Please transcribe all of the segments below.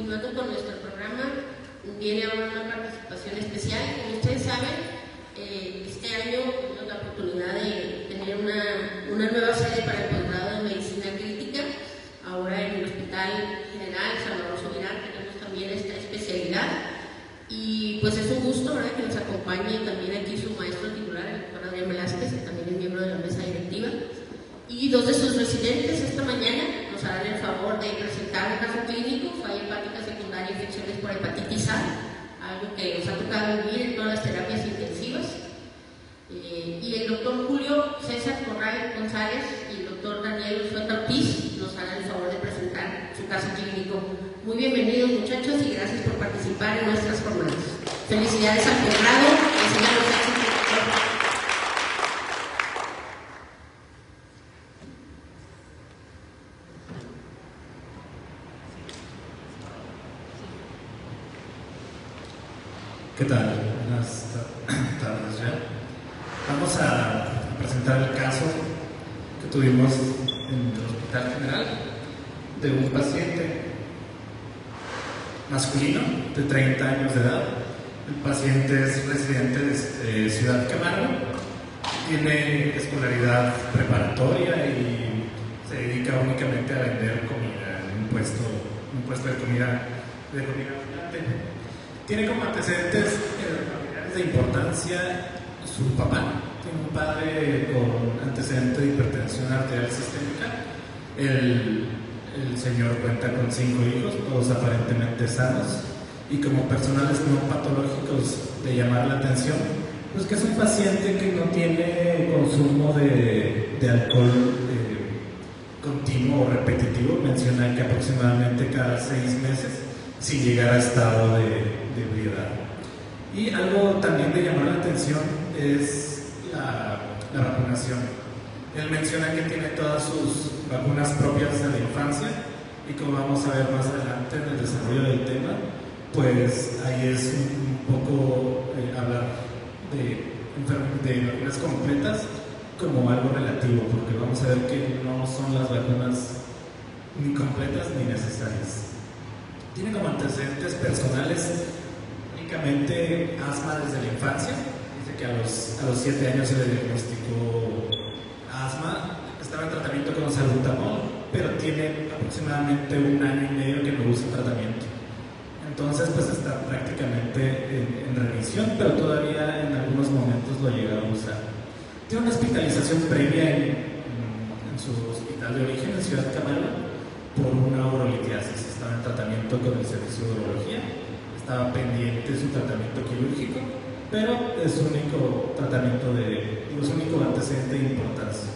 continuando con nuestro programa, viene ahora una participación especial. Como ustedes saben, este año tuvimos la oportunidad de tener una nueva sede para el posgrado de Medicina Crítica. Ahora en el Hospital General Salvador Subirán tenemos también esta especialidad. Y pues es un gusto, ¿verdad?, que nos acompañe también aquí su maestro titular, el doctor Adrián Velázquez, que también es miembro de la mesa directiva. Y dos de sus residentes esta mañana nos harán el favor de presentar un caso clínico, falla hepática secundaria, infecciones por hepatitis A, algo que nos ha tocado vivir en todas las terapias intensivas. Y el doctor Julio César Corral González y el doctor Daniel Sueta Ortiz nos harán el favor de presentar su caso clínico. Muy bienvenidos, muchachos, y gracias por participar en nuestras jornadas. Felicidades al posgrado, que sigan los éxitos. ¿Qué tal? Buenas tardes ya. Vamos a presentar el caso que tuvimos en el Hospital General de un paciente masculino de 30 años de edad. El paciente es residente de Ciudad Camargo, tiene escolaridad preparatoria y se dedica únicamente a vender comida en un puesto de comida ambulante. Tiene como antecedentes familiares de importancia su papá. Tiene un padre con antecedente de hipertensión arterial sistémica. El señor cuenta con 5 hijos, todos aparentemente sanos, y como personales no patológicos de llamar la atención, pues que es un paciente que no tiene consumo de alcohol continuo o repetitivo. Menciona que aproximadamente cada 6 meses, sin llegar a estado de ebriedad. Y algo también de llamar la atención es la vacunación. Él menciona que tiene todas sus vacunas propias de la infancia, y como vamos a ver más adelante en el desarrollo del tema, pues ahí es un poco hablar de vacunas completas como algo relativo, porque vamos a ver que no son las vacunas ni completas ni necesarias. Tiene como antecedentes personales únicamente asma desde la infancia. Dice que a los 7 años se le diagnosticó asma, estaba en tratamiento con salbutamol, pero tiene aproximadamente 1 año y medio que no usa tratamiento. Entonces pues está prácticamente en remisión, pero todavía en algunos momentos lo llega a usar. Tiene una hospitalización previa en su hospital de origen en Ciudad Camargo por una urolitiasis. Estaba en tratamiento con el servicio de urología, estaba pendiente su tratamiento quirúrgico, pero es su único tratamiento su único antecedente de importancia.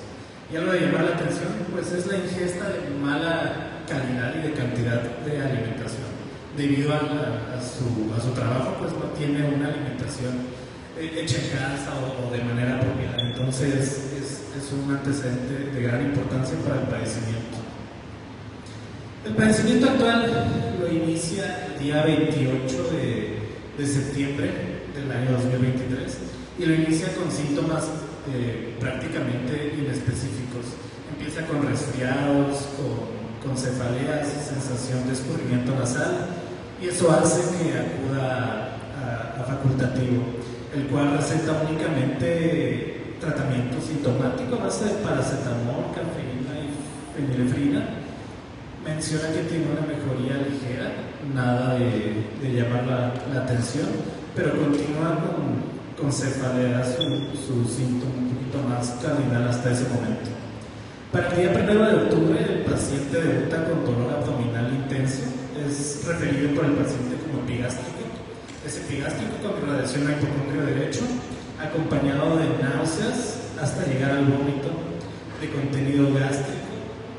Y algo de llamar la atención, pues es la ingesta de mala calidad y de cantidad de alimentación. Debido a su trabajo, pues no tiene una alimentación hecha en casa o de manera apropiada. Entonces es un antecedente de gran importancia para el padecimiento. El padecimiento actual lo inicia el día 28 de septiembre del año 2023 y lo inicia con síntomas prácticamente inespecíficos. Empieza con resfriados, con cefaleas, sensación de escurrimiento nasal, y eso hace que acuda a facultativo, el cual receta únicamente tratamiento sintomático a base de paracetamol, cafeína y fenilefrina. Menciona que tiene una mejoría ligera, nada de llamar la atención, pero continúa con cefaleas, su síntoma un poquito más cardinal hasta ese momento. Para el día 1 de octubre, el paciente debuta con dolor abdominal intenso. Es referido por el paciente como epigástrico. Es epigástrico con irradiación a hipocondrio derecho, acompañado de náuseas hasta llegar al vómito, de contenido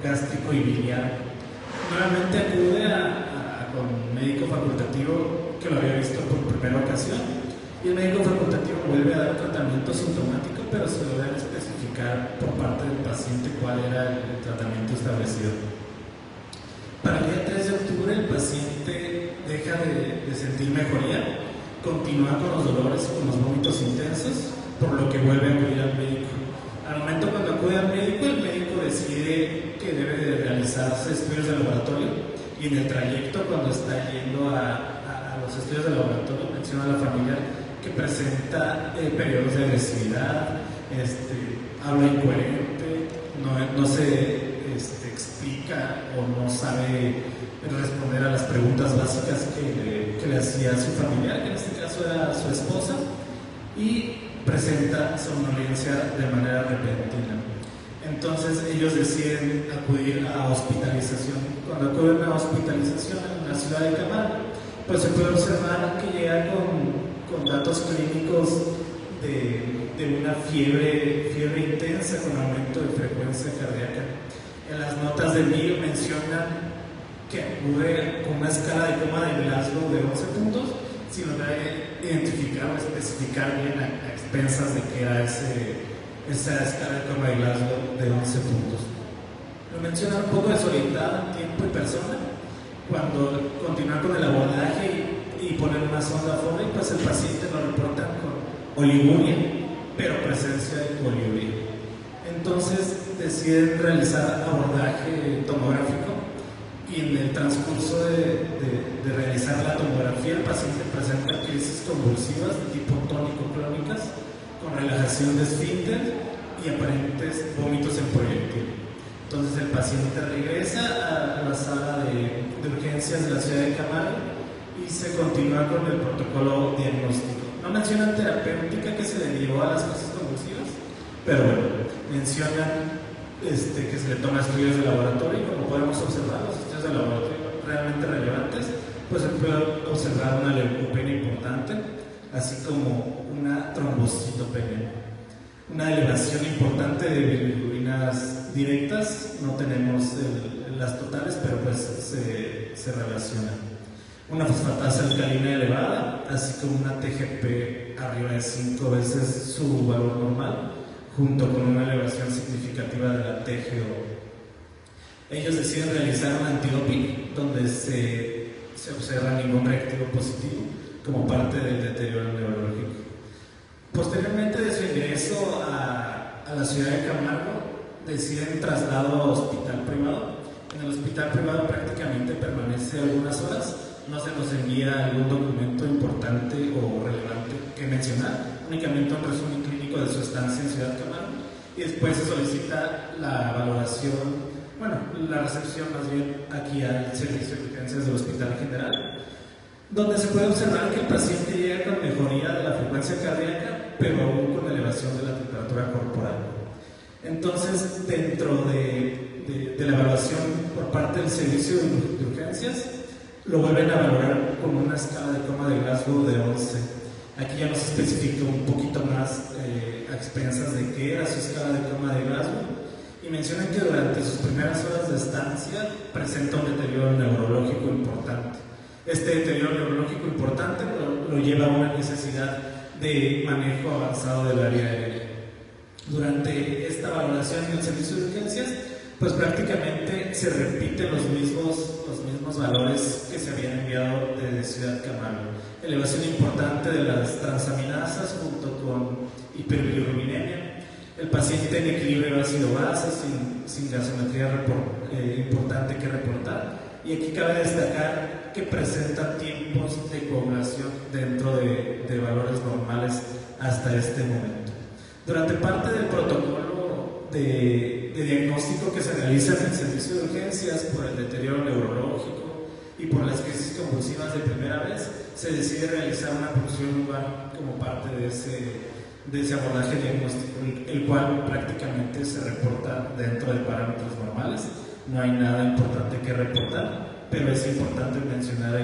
gástrico y biliar. Nuevamente acude con un médico facultativo que lo había visto por primera ocasión, y el médico facultativo vuelve a dar tratamiento sintomático, pero se lo debe especificar por parte del paciente cuál era el tratamiento establecido. Para el día 3 de octubre el paciente deja de sentir mejoría, continúa con los dolores, con los vómitos intensos, por lo que vuelve a acudir al médico. Al momento cuando acude al médico, el médico decide que debe de realizarse estudios de laboratorio, y Y en el trayecto, cuando está yendo a los estudios de laboratorio, menciona a la familia que presenta periodos de agresividad, habla incoherente, no se explica o no sabe responder a las preguntas básicas que le hacía a su familiar, que en este caso era su esposa, y presenta somnolencia de manera repentina. Entonces ellos deciden acudir a hospitalización. Cuando acuden a hospitalización en la ciudad de Camargo, pues se puede observar que llega con datos clínicos de una fiebre intensa con aumento de frecuencia cardíaca. En las notas del vídeo mencionan que acude con una escala de coma de Glasgow de 11 puntos, sin lograr identificar o especificar bien a expensas de que era esa escala de coma de Glasgow de 11 puntos. Lo menciona un poco desorientado en tiempo y persona. Cuando continúa con el abordaje y ponen una sonda fóbica, pues el paciente lo reporta con oliguria, pero presencia de coliuria. Entonces deciden realizar abordaje tomográfico y en el transcurso de realizar la tomografía el paciente presenta crisis convulsivas de tipo tónico-clónicas con relajación de esfínter y aparentes vómitos en proyectil. Entonces el paciente regresa a la sala de urgencias de la ciudad de Camargo y se continúa con el protocolo diagnóstico. No mencionan terapéutica que se le llevó a las crisis convulsivas, pero bueno, mencionan que se le toma estudios de laboratorio y como podemos observar, los estudios de laboratorio realmente relevantes, pues se puede observar una leucopenia importante, así como una trombocitopenia. Una elevación importante de bilirrubinas directas, no tenemos las totales, pero pues se relacionan. Una fosfatasa alcalina elevada, así como una TGP arriba de 5 veces su valor normal, junto con una elevación significativa de la TGO. Ellos deciden realizar un antidoping donde se observa ningún reactivo positivo como parte del deterioro neurológico. Posteriormente de su ingreso a la ciudad de Camargo, deciden traslado a hospital privado. En el hospital privado prácticamente permanece algunas horas, no se nos envía algún documento importante o relevante que mencionar, únicamente un resumen clínico de su estancia en Ciudad de Camargo, y después se solicita la valoración, la recepción más bien aquí al servicio de urgencias del Hospital General, donde se puede observar que el paciente llega con mejoría de la frecuencia cardíaca, pero aún con elevación de la temperatura corporal. Entonces, dentro de la evaluación por parte del servicio de urgencias, lo vuelven a valorar con una escala de coma de Glasgow de 11. Aquí ya nos especifica un poquito más a expensas de qué era su escala de coma de Glasgow, y mencionan que durante sus primeras horas de estancia presenta un deterioro neurológico importante. Este deterioro neurológico importante lo lleva a una necesidad de manejo avanzado del área aérea. Durante esta valoración en el servicio de urgencias, pues prácticamente se repiten los mismos valores que se habían enviado desde Ciudad Camargo. Elevación importante de las transaminasas junto con hiperbilirubinemia. El paciente en equilibrio ácido-base sin gasometría importante que reportar. Y aquí cabe destacar que presenta tiempos de coagulación dentro de valores normales hasta este momento. Durante parte del protocolo de diagnóstico que se realiza en el servicio de urgencias por el deterioro neurológico y por las crisis convulsivas de primera vez, se decide realizar una punción lumbar como parte de ese abordaje diagnóstico, el cual prácticamente se reporta dentro de parámetros normales. No hay nada importante que reportar, pero es importante mencionar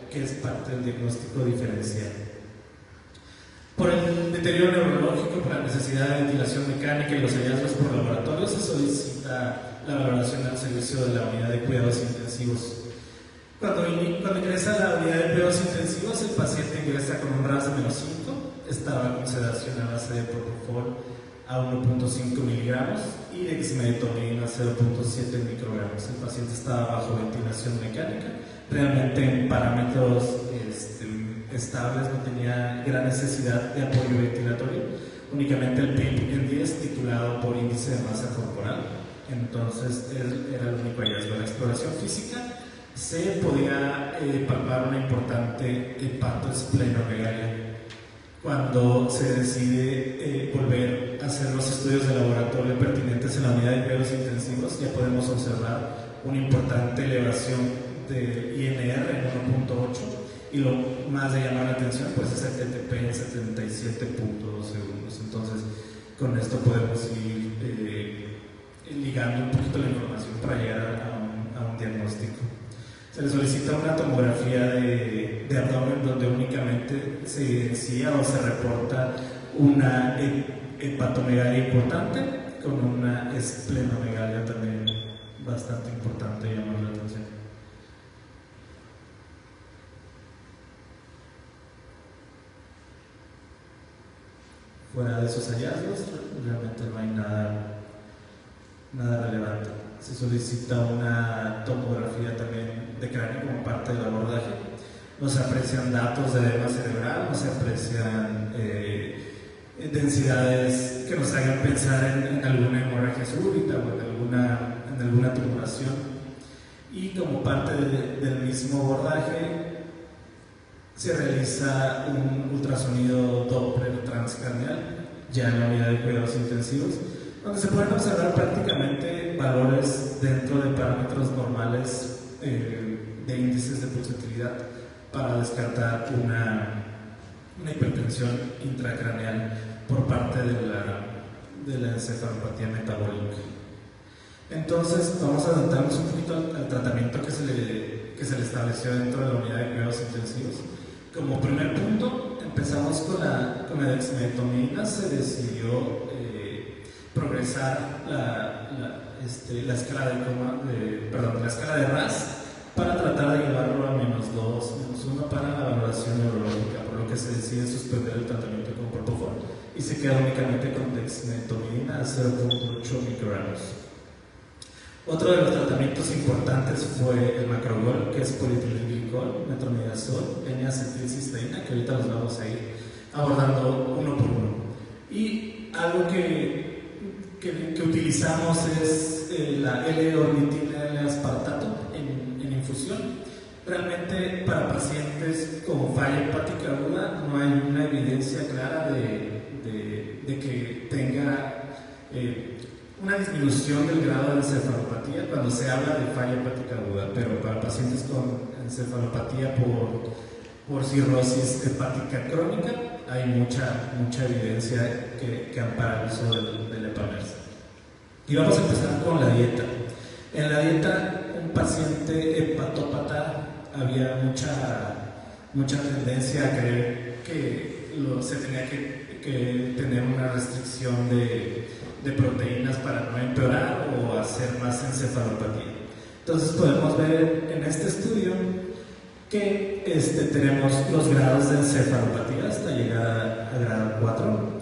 que es parte del diagnóstico diferencial. Por el deterioro neurológico, por la necesidad de ventilación mecánica y los hallazgos por laboratorio, se solicita la valoración al servicio de la unidad de cuidados intensivos. Cuando ingresa a la unidad de cuidados intensivos, el paciente ingresa con un RAS de -5, estaba con sedación a base de propofol a 1.5 miligramos y dexmedetomidina a 0.7 microgramos. El paciente estaba bajo ventilación mecánica, realmente en parámetros estables, no tenía gran necesidad de apoyo ventilatorio, únicamente el PIB en 10 titulado por índice de masa corporal. Entonces era el único hallazgo. La exploración física se podía palpar una importante hepatoesplenomegalia. Cuando se decide volver a hacer los estudios de laboratorio pertinentes en la unidad de cuidados intensivos, ya podemos observar una importante elevación del INR en 1.8, y lo más de llamar la atención pues es el TTP en 77.2 segundos. Entonces con esto podemos ir ligando un poquito la información para llegar a un diagnóstico. Se le solicita una tomografía de abdomen donde únicamente se evidencia o se reporta una hepatomegalia importante con una esplenomegalia también bastante importante, llamar la atención. Fuera de esos hallazgos, realmente no hay nada relevante. Se solicita una tomografía también de cráneo como parte del abordaje. No se aprecian datos de edema cerebral, no se aprecian densidades que nos hagan pensar en alguna hemorragia súbita o en alguna tumoración. Y como parte del mismo abordaje se realiza un ultrasonido Doppler transcranial ya en la unidad de cuidados intensivos, donde se pueden observar prácticamente valores dentro de parámetros normales de índices de pulsatilidad para descartar una hipertensión intracraneal por parte de la encefalopatía metabólica. Entonces vamos a adentrarnos un poquito al tratamiento que se le estableció dentro de la unidad de cuidados intensivos. Como primer punto, empezamos con la dexmedetomidina. Se decidió progresar la escala la escala de RAS para tratar de llevarlo a -2, -1 para la valoración neurológica, por lo que se decide suspender el tratamiento con propofol y se queda únicamente con dexmedetomidina a 0.8 microgramos. Otro de los tratamientos importantes fue el macrogol, que es polietilenglicol, metronidazol, N-acetilcisteína, que ahorita los vamos a ir abordando uno por uno. Y algo que utilizamos es la L-ornitina L-aspartato en infusión. Realmente para pacientes con falla hepática aguda no hay una evidencia clara de que tenga una disminución del grado de encefalopatía cuando se habla de falla hepática aguda, pero para pacientes con encefalopatía por cirrosis hepática crónica hay mucha evidencia que ampara el uso del Epamersa. Y vamos a empezar con la dieta. En la dieta, un paciente hepatópata había mucha tendencia a creer que se tenía que tener una restricción de proteínas para no empeorar o hacer más encefalopatía. Entonces podemos ver en este estudio que tenemos los grados de encefalopatía hasta llegar a grado 4,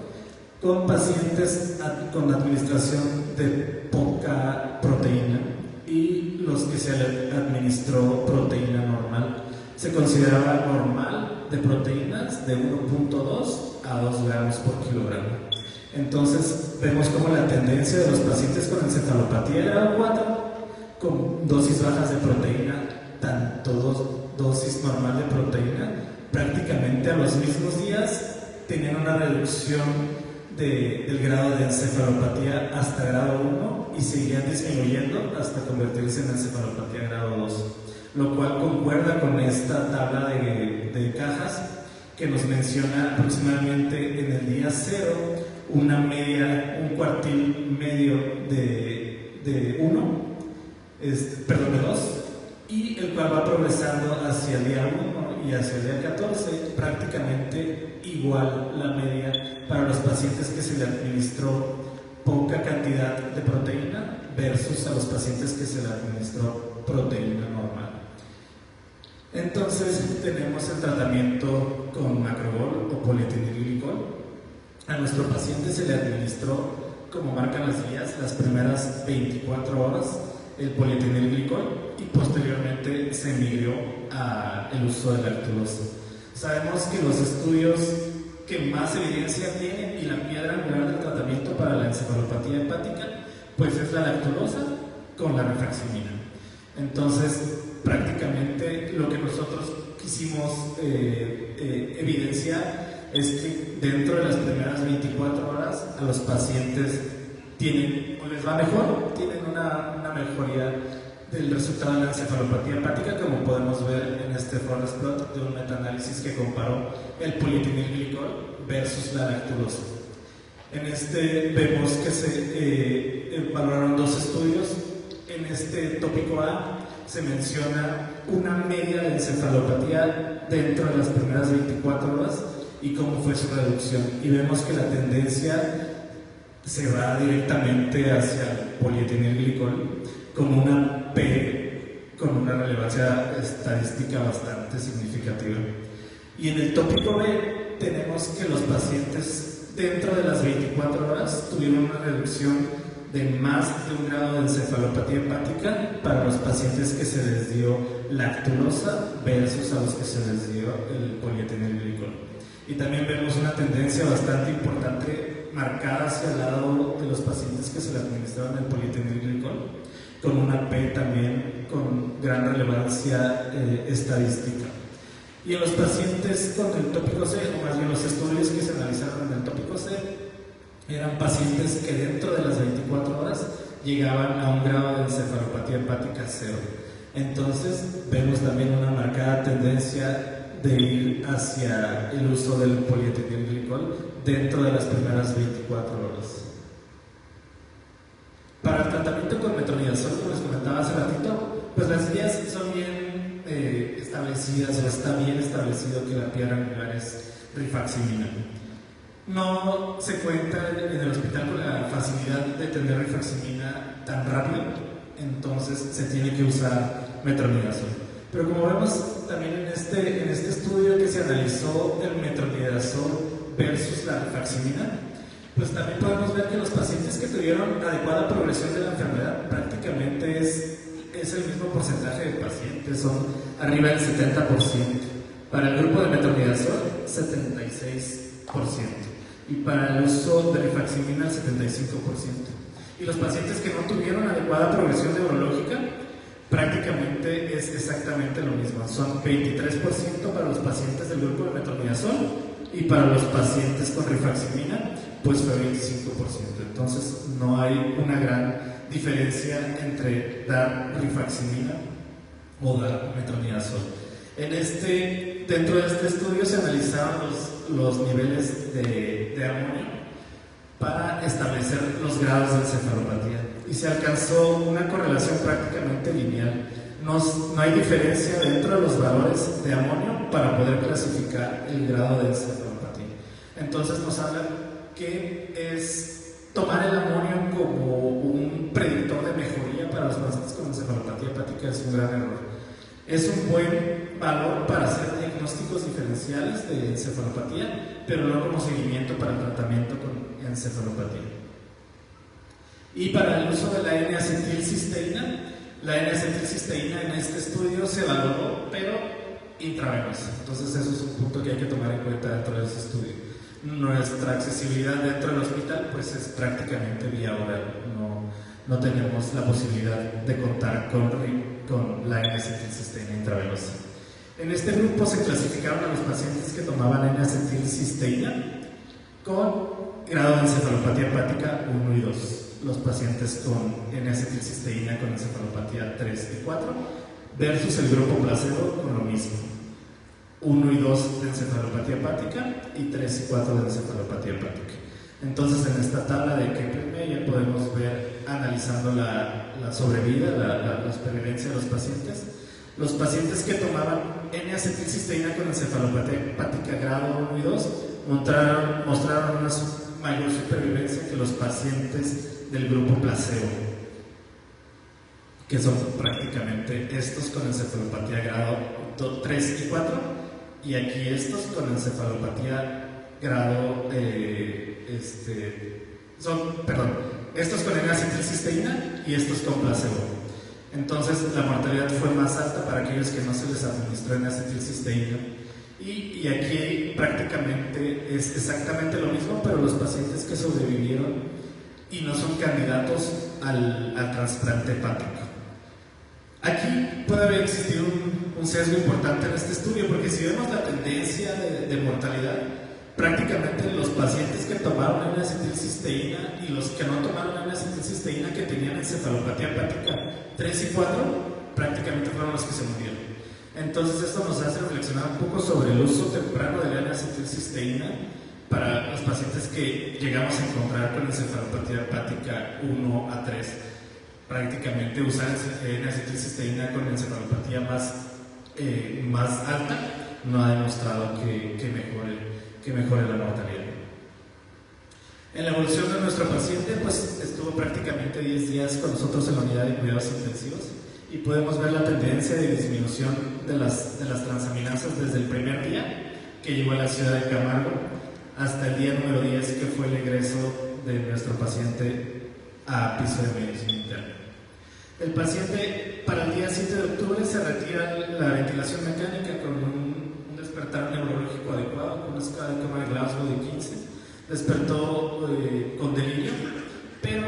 con pacientes con administración de poca proteína, y los que se le administró proteína normal. Se consideraba normal de proteínas de 1.2 a 2 gramos por kilogramo. Entonces vemos como la tendencia de los pacientes con encefalopatía de grado 4, con dosis bajas de proteína, tanto dosis normal de proteína, prácticamente a los mismos días tenían una reducción del grado de encefalopatía hasta grado 1 y seguían disminuyendo hasta convertirse en encefalopatía grado 2, lo cual concuerda con esta tabla de cajas que nos menciona aproximadamente en el día 0 una media, un cuartil medio de 1, de 2, y el cual va progresando hacia el día 1 y hacia el día 14, prácticamente igual la media para los pacientes que se le administró poca cantidad de proteína versus a los pacientes que se le administró proteína normal. Entonces tenemos el tratamiento con macrogol o polietilenglicol. A nuestro paciente se le administró, como marcan las guías, las primeras 24 horas el polietilenglicol y posteriormente se migró al uso de lactulosa. Sabemos que los estudios que más evidencia tienen y la piedra angular del tratamiento para la encefalopatía hepática pues es la lactulosa con la rifaximina. Entonces prácticamente quisimos evidenciar es que dentro de las primeras 24 horas a los pacientes tienen, o les va mejor, tienen una mejoría del resultado de la encefalopatía hepática, como podemos ver en este forest plot de un metaanálisis que comparó el polietilenglicol versus la lactulosa. En este vemos que se valoraron dos estudios. En este tópico A se menciona una media de encefalopatía dentro de las primeras 24 horas y cómo fue su reducción. Y vemos que la tendencia se va directamente hacia el polietilenglicol con una P con una relevancia estadística bastante significativa. Y en el tópico B tenemos que los pacientes dentro de las 24 horas tuvieron una reducción de más de 1 grado de encefalopatía hepática para los pacientes que se les dio lactulosa versus a los que se les dio el polietilenglicol. Y también vemos una tendencia bastante importante marcada hacia el lado de los pacientes que se les administraron el polietilenglicol, con una P también con gran relevancia estadística. Y en los pacientes con el tópico C, o más bien los estudios que se analizaron en el tópico C, eran pacientes que dentro de las 24 horas llegaban a 1 grado de encefalopatía hepática 0. Entonces vemos también una marcada tendencia de ir hacia el uso del polietilenglicol dentro de las primeras 24 horas. Para el tratamiento con metronidazol, como les comentaba hace ratito, pues las guías son bien establecidas, o está bien establecido que la piedra angular es rifaximirina. No se cuenta en el hospital con la facilidad de tener rifaximirina tan rápido, entonces se tiene que usar metronidazol. Pero como vemos también en este estudio que se analizó el metronidazol versus la rifaximirina, pues también podemos ver que los pacientes que tuvieron adecuada progresión de la enfermedad prácticamente es el mismo porcentaje de pacientes, son arriba del 70%. Para el grupo de metronidazol, 76%. Y para el uso de rifaximirina, el 75%. Y los pacientes que no tuvieron adecuada progresión neurológica, prácticamente es exactamente lo mismo. Son 23% para los pacientes del grupo de metronidazol y para los pacientes con rifaximirina, pues fue 25%. Entonces no hay una gran diferencia entre dar rifaximirina o dar metronidazol. Dentro de este estudio se analizaron los niveles de amonio para establecer los grados de encefalopatía y se alcanzó una correlación prácticamente lineal. No hay diferencia dentro de los valores de amonio para poder clasificar el grado de encefalopatía. Entonces nos habla que es tomar el amonio como un predictor de mejoría para los pacientes con encefalopatía hepática es un gran error. Es un buen valor para hacer diagnósticos diferenciales de encefalopatía, pero no como seguimiento para el tratamiento con encefalopatía. Y para el uso de la N-acetilcisteína, la N-acetilcisteína en este estudio se valoró, pero intravenosa. Entonces eso es un punto que hay que tomar en cuenta dentro de ese estudio. Nuestra accesibilidad dentro del hospital pues es prácticamente vía oral, no tenemos la posibilidad de contar con la N-acetilcisteína intravenosa. En este grupo se clasificaron a los pacientes que tomaban N-acetilcisteína con grado de encefalopatía hepática 1 y 2, los pacientes con N-acetilcisteína con encefalopatía 3 y 4 versus el grupo placebo con lo mismo, 1 y 2 de encefalopatía hepática y 3 y 4 de encefalopatía hepática. Entonces en esta tabla de Kaplan-Meier podemos ver, analizando la sobrevida, la supervivencia de los pacientes que tomaban N-acetilcisteína con encefalopatía hepática grado 1 y 2 mostraron una mayor supervivencia que los pacientes del grupo placebo, que son prácticamente estos con encefalopatía grado 3 y 4, y aquí estos con encefalopatía grado estos con N-acetilcisteína y estos con placebo. Entonces la mortalidad fue más alta para aquellos que no se les administró N-acetilcisteína, y aquí prácticamente es exactamente lo mismo, pero los pacientes que sobrevivieron y no son candidatos al trasplante hepático. Aquí puede haber existido un sesgo importante en este estudio, porque si vemos la tendencia de mortalidad, prácticamente los pacientes que tomaron N-acetilcisteína y los que no tomaron N-acetilcisteína que tenían encefalopatía hepática 3 y 4, prácticamente fueron los que se murieron. Entonces esto nos hace reflexionar un poco sobre el uso temprano de la N-acetilcisteína para los pacientes que llegamos a encontrar con encefalopatía hepática 1 a 3. Prácticamente usar N-acetilcisteína con encefalopatía más alta no ha demostrado que mejore la mortalidad. En la evolución de nuestro paciente, pues estuvo prácticamente 10 días con nosotros en la unidad de cuidados intensivos y podemos ver la tendencia de disminución de las transaminasas desde el primer día que llegó a la ciudad de Camargo hasta el día número 10, que fue el ingreso de nuestro paciente a piso de medicina interna. El paciente para el día 7 de octubre se retira la ventilación mecánica con un despertar neurológico adecuado, con una escala de cama de Glasgow de 15. Despertó con delirio, pero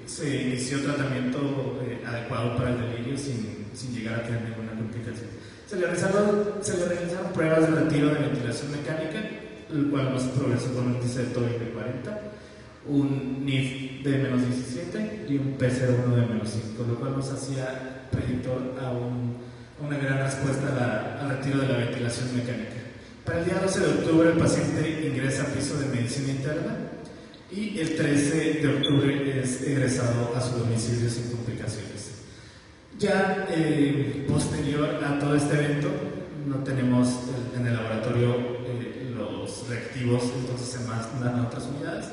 se inició tratamiento adecuado para el delirio sin llegar a tener ninguna complicación. Se le realizaron pruebas de retiro de ventilación mecánica, el cual nos progresó con un índice de TOEIC de 40, un NIF de menos 17 y un P01 de menos 5, lo cual nos hacía predictor a una gran respuesta al retiro de la ventilación mecánica. Para el día 12 de octubre el paciente ingresa a piso de medicina interna y el 13 de octubre es egresado a su domicilio sin complicaciones. Ya posterior a todo este evento no tenemos en el laboratorio los reactivos, entonces se mandan a otras unidades.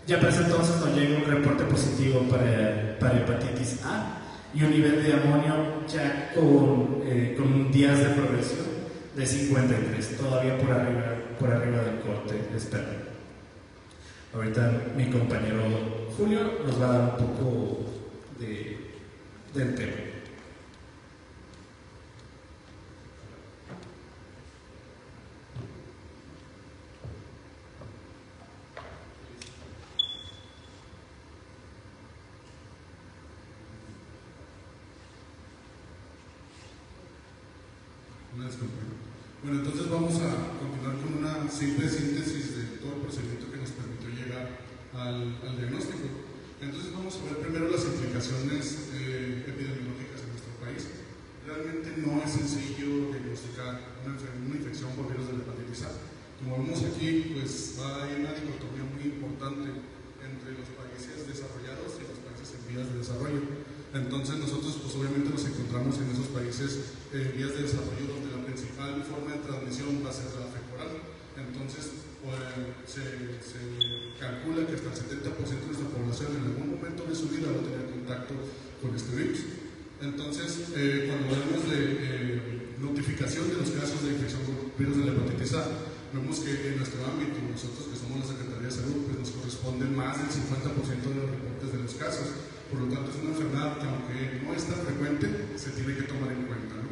Ya para ese entonces nos llega un reporte positivo para hepatitis A y un nivel de amonio ya con días de progresión de 53, todavía por arriba del corte esperado. Ahorita mi compañero Julio nos va a dar un poco del tema. Bueno, entonces vamos a continuar con una simple síntesis de todo el procedimiento que nos permitió llegar al diagnóstico. Entonces vamos a ver primero las implicaciones epidemiológicas en nuestro país. Realmente no es sencillo diagnosticar una infección por virus de la hepatitis A. Como vemos aquí, pues hay una dicotomía muy importante entre los países desarrollados y los países en vías de desarrollo. Entonces nosotros pues obviamente nos encontramos en esos países en vías de desarrollo donde la principal forma de transmisión va a ser la fecal. Entonces se calcula que hasta el 70% de nuestra población en algún momento de su vida va a tener contacto con este virus. Entonces cuando hablamos de notificación de los casos de infección por virus de la hepatitis A, vemos que en nuestro ámbito, nosotros que somos la Secretaría de Salud, pues nos corresponden más del 50% de los reportes de los casos. Por lo tanto, es una enfermedad que, aunque no es tan frecuente, se tiene que tomar en cuenta, ¿no?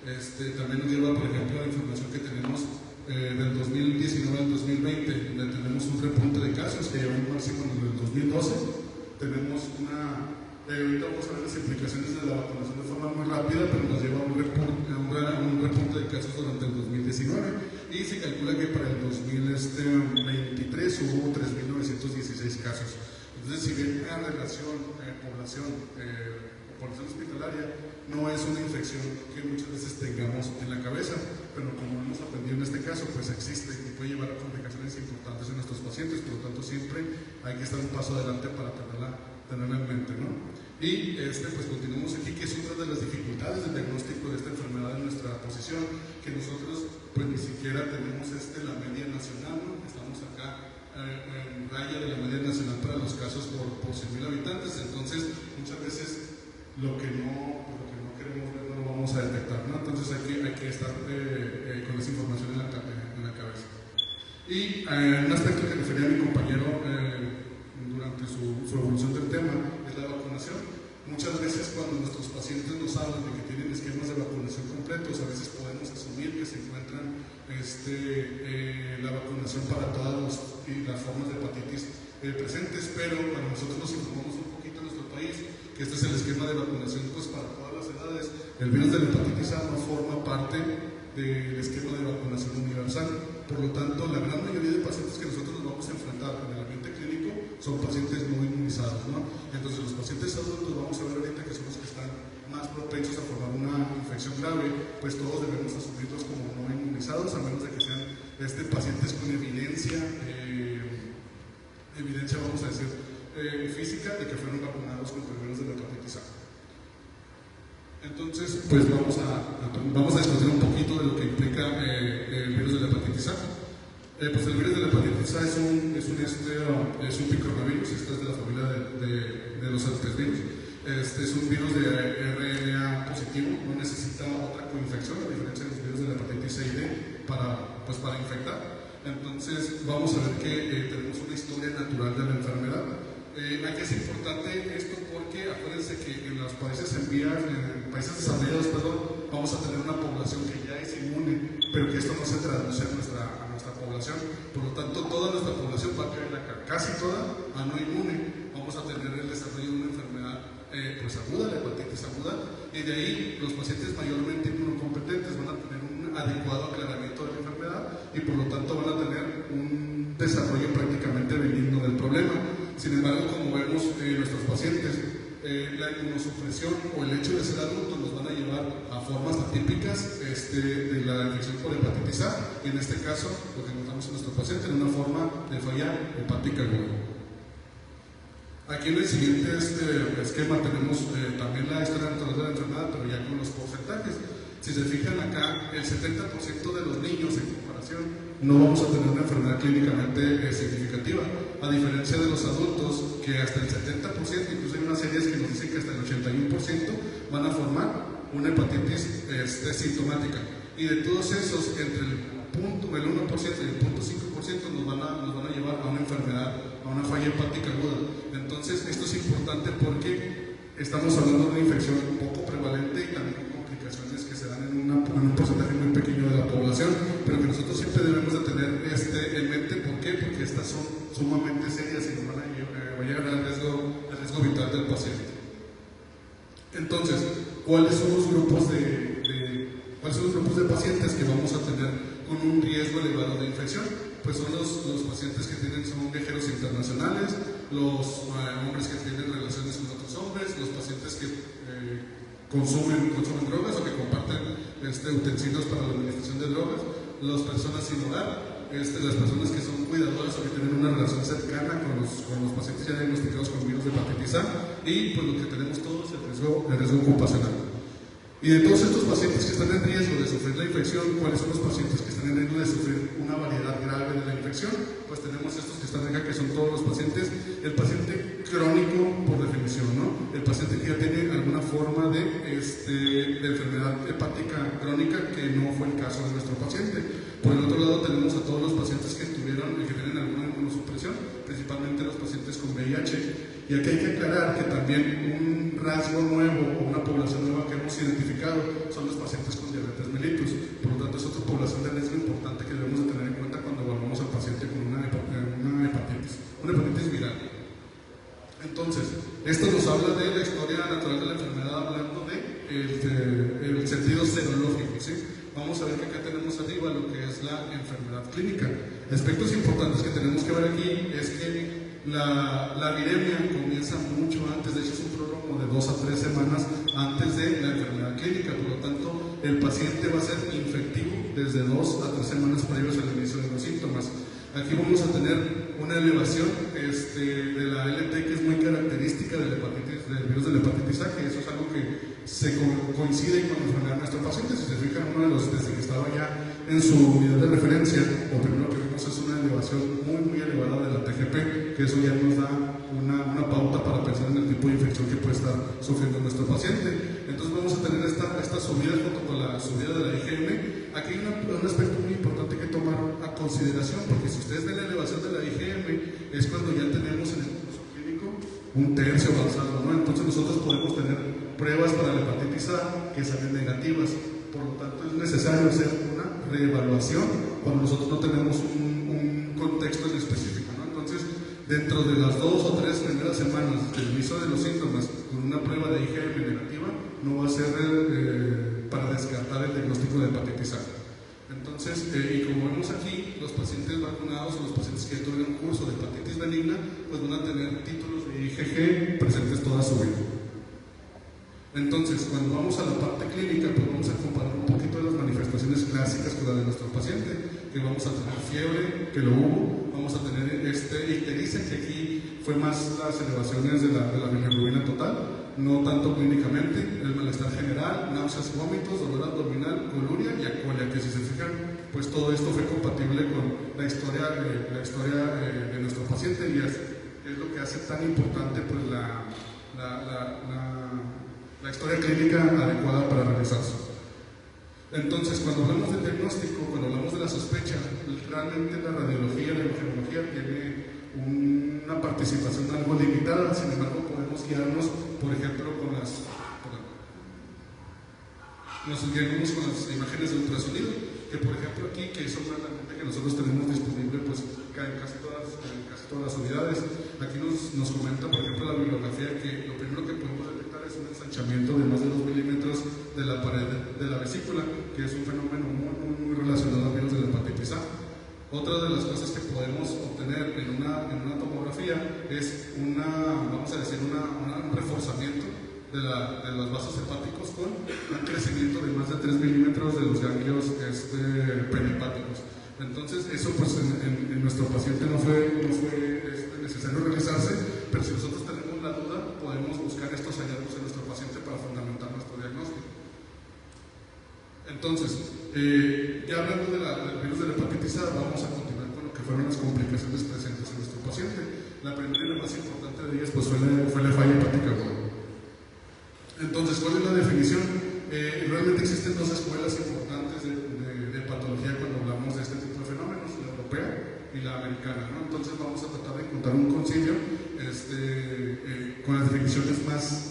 También nos lleva, por ejemplo, la información que tenemos del 2019 al 2020, donde tenemos un repunte de casos que lleva un máximo en el 2012. Tenemos ahorita vamos a ver las implicaciones de la vacunación de forma muy rápida, pero nos lleva a un repunte de casos durante el 2019 y se calcula que para el 2023 hubo 3.916 casos. Entonces, si bien una relación población hospitalaria no es una infección que muchas veces tengamos en la cabeza, pero como hemos aprendido en este caso, pues existe y puede llevar a complicaciones importantes en nuestros pacientes. Por lo tanto, siempre hay que estar un paso adelante para tenerla en mente, ¿no? Y pues continuamos aquí, que es otra de las dificultades del diagnóstico de esta enfermedad en nuestra posición, que nosotros pues ni siquiera tenemos la media nacional, ¿no? Estamos acá en raya de la media nacional para los casos por 100.000 habitantes. Entonces muchas veces lo que no queremos ver no lo vamos a detectar, ¿no? Entonces hay que estar con esa información en la cabeza. Y un aspecto que refería a mi compañero durante su evolución del tema es la vacunación. Muchas veces cuando nuestros pacientes nos hablan de que tienen esquemas de vacunación completos, a veces podemos asumir que se encuentran la vacunación para todas las formas de hepatitis presentes, pero cuando nosotros nos informamos un poquito en nuestro país que este es el esquema de vacunación pues para todas las edades, El virus de la hepatitis A no forma parte del esquema de vacunación universal. Por lo tanto, la gran mayoría de pacientes que nosotros nos vamos a enfrentar en el ambiente clínico son pacientes no inmunizados, ¿no? Entonces, los pacientes adultos, vamos a ver ahorita que son los que están más propensos a formar una infección grave, pues todos debemos asumirlos como no inmunizados, a menos de que sean pacientes con evidencia, vamos a decir, física de que fueron vacunados contra el virus de la hepatitis A. Entonces, pues vamos a discutir un poquito de lo que implica el virus de la hepatitis A. Pues el virus de la hepatitis A es un microvirus, es de la familia de los herpesvirus. Es un virus de RNA positivo, no necesita otra coinfección, a diferencia de los virus de la hepatitis C y D, para infectar. Entonces, vamos a ver que tenemos una historia natural de la enfermedad. Aquí es importante esto porque acuérdense que en los países países desarrollados, vamos a tener una población que ya es inmune, pero que esto no se traduce a nuestra población. Por lo tanto, toda nuestra población va a caer casi toda a no inmune. Vamos a tener el desarrollo de una enfermedad pues aguda, la hepatitis aguda, y de ahí los pacientes mayormente inmunocompetentes van a tener un adecuado aclaramiento de la enfermedad y por lo tanto van a tener un desarrollo prácticamente benigno del problema. Sin embargo, como vemos nuestros pacientes, la inmunosupresión o el hecho de ser adultos nos van a llevar a formas atípicas de la infección por hepatitis A, y en este caso lo que notamos en nuestro paciente en una forma de falla hepática aguda. Aquí en el siguiente esquema tenemos también la historia natural de la enfermedad, pero ya con los porcentajes. Si se fijan acá, el 70% de los niños en comparación no vamos a tener una enfermedad clínicamente significativa, a diferencia de los adultos que hasta el 70%, incluso hay unas series que nos dicen que hasta el 81% van a formar una hepatitis sintomática. Y de todos esos, entre el 1% y el 0.5% nos van a llevar a una enfermedad, a una falla hepática aguda. Entonces, esto es importante porque estamos hablando de una infección poco prevalente y también con complicaciones que se dan en un porcentaje muy pequeño de la población, pero que nosotros siempre debemos de tener en mente. ¿Por qué? Porque estas son sumamente serias y nos van a llegar al riesgo vital del paciente. Entonces, ¿cuáles son los grupos de pacientes que vamos a tener con un riesgo elevado de infección? Pues son los pacientes que son viajeros internacionales, los hombres que tienen relaciones con otros hombres, los pacientes que consumen drogas o que comparten utensilios para la administración de drogas, las personas sin hogar, las personas que son cuidadoras o que tienen una relación cercana con los pacientes ya diagnosticados con virus de hepatitis A, y pues lo que tenemos todos, el riesgo ocupacional. Y de todos estos pacientes que están en riesgo de sufrir la infección, ¿cuáles son los pacientes que están en riesgo de sufrir una variedad grave de la infección? Pues tenemos estos que están acá, que son todos los pacientes. El paciente crónico, por definición, ¿no? El paciente que ya tiene alguna forma de enfermedad hepática crónica, que no fue el caso de nuestro paciente. Por el otro lado, tenemos a todos los pacientes que tienen alguna inmunosupresión, principalmente los pacientes con VIH. Y aquí hay que aclarar que también un rasgo nuevo o una población nueva que hemos identificado son los pacientes con diabetes mellitus. Por lo tanto, es otra población de riesgo importante que debemos de tener en cuenta cuando evaluamos al paciente con una hepatitis viral. Entonces, esto nos habla de la historia natural de la enfermedad, hablando el sentido serológico, ¿sí? Vamos a ver que acá tenemos arriba lo que es la enfermedad clínica. Aspectos importantes que tenemos que ver aquí es que la viremia comienza mucho antes, de hecho es un prólogo de 2 a 3 semanas antes de la enfermedad clínica. Por lo tanto, el paciente va a ser infectivo desde 2 a 3 semanas previos al inicio de los síntomas. Aquí vamos a tener una elevación de la LT que es muy característica del virus de la hepatitis A, que eso es algo que se coincide con la enfermedad de nuestro paciente. Si se fijan, desde que estaba ya en su unidad de referencia, lo primero que vemos es una elevación muy elevada de la TGP, que eso ya nos da una pauta para pensar en el tipo de infección que puede estar sufriendo nuestro paciente. Entonces vamos a tener esta subida junto con la subida de la IgM. Aquí hay un aspecto muy importante que tomar a consideración, porque si ustedes ven la elevación de la IgM, es cuando ya tenemos en el curso clínico un tercio avanzado, ¿no? Entonces nosotros podemos tener pruebas para la hepatitis A que salen negativas. Por lo tanto, es necesario hacer una reevaluación cuando nosotros no tenemos un contexto en específico, ¿no? Entonces, dentro de las 2 o 3 primeras semanas del inicio de los síntomas, con una prueba de IgM negativa no va a ser para descartar el diagnóstico de hepatitis A. Entonces, y como vemos aquí, los pacientes vacunados o los pacientes que tuvieron un curso de hepatitis benigna, pues van a tener títulos de IgG presentes toda su vida. Entonces, cuando vamos a la parte clínica, pues vamos a comparar un poquito de las manifestaciones clásicas con la de nuestro paciente, que vamos a tener fiebre, que lo hubo, vamos a tener y te dicen que aquí fue más las elevaciones de la bilirrubina total, no tanto clínicamente, el malestar general, náuseas, vómitos, dolor abdominal, coluria y acolia, que si se fijan, pues todo esto fue compatible con la historia de nuestro paciente y es lo que hace tan importante pues la historia clínica adecuada para realizarse. Entonces, cuando hablamos del diagnóstico, cuando hablamos de la sospecha, realmente la radiología, la imagenología tiene una participación algo limitada, sin embargo podemos guiarnos, por ejemplo, nos guiamos con las imágenes de ultrasonido, que por ejemplo aquí, que son realmente que nosotros tenemos disponible pues en casi todas las unidades. Aquí nos comenta, por ejemplo, la bibliografía, que lo primero que podemos detectar es un ensanchamiento de más de 2 milímetros de la pared de la vesícula, que es un fenómeno muy relacionado al virus de la hepatitis A. Otra de las cosas que podemos obtener en una tomografía es un reforzamiento de los vasos hepáticos con un crecimiento de más de 3 milímetros de los ganglios perihepáticos. Entonces, eso pues en nuestro paciente no fue necesario realizarse, pero si nosotros tenemos la duda, podemos buscar estos hallazgos en nuestro paciente para fundamentar nuestro diagnóstico. Entonces, ya hablando del virus de la hepatitis A, vamos a continuar con lo que fueron las complicaciones presentes en nuestro paciente. La primera y la más importante de ellas pues, fue la falla hepática aguda. Entonces, ¿cuál es la definición? Realmente existen dos escuelas importantes de patología cuando hablamos de este tipo de fenómenos, la europea y la americana, ¿no? Entonces vamos a tratar de encontrar un concilio con las definiciones más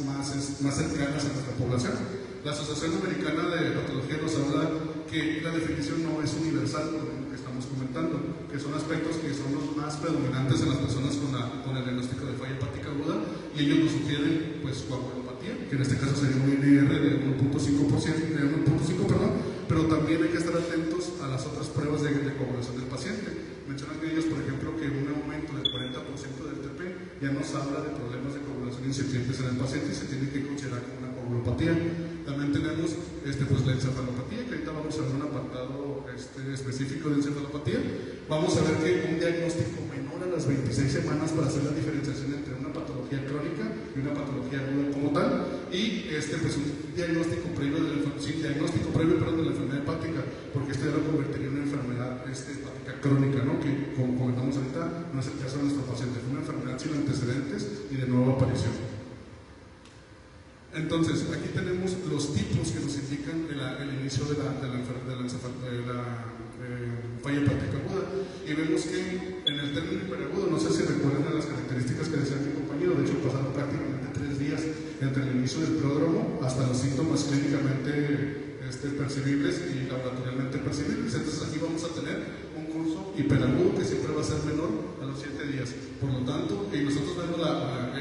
cercanas a nuestra población. La Asociación Americana de Patología nos habla que la definición no es universal, por lo que estamos comentando, que son aspectos que son los más predominantes en las personas con el diagnóstico de falla hepática aguda, y ellos nos sugieren pues coagulopatía, que en este caso sería un INR de 1.5%, pero también hay que estar atentos a las otras pruebas de coagulación del paciente. Mencionan ellos, por ejemplo, que un aumento del 40% del TP ya nos habla de problemas de coagulación incipientes en el paciente y se tiene que considerar como una coagulopatía. También tenemos pues, la encefalopatía, que ahorita vamos a ver un apartado específico de encefalopatía. Vamos a ver que un diagnóstico menor a las 26 semanas para hacer la diferenciación entre una patología crónica y una patología aguda como tal, y pues un diagnóstico previo de la enfermedad hepática, porque esto ya lo convertiría en una enfermedad hepática crónica, ¿no? Que como comentamos ahorita, no es el caso de nuestro paciente, fue una enfermedad sin antecedentes y de nueva aparición. Entonces, aquí tenemos los tipos que nos indican el inicio de la falla hepática aguda, y vemos que en el término hiperagudo, no sé si recuerdan las características que decía mi compañero, de hecho pasaron prácticamente 3 días entre el inicio del pródromo hasta los síntomas clínicamente percibibles y laboratorialmente percibibles. Entonces aquí vamos a tener un curso hiperagudo que siempre va a ser menor a los 7 días. Por lo tanto, y nosotros vemos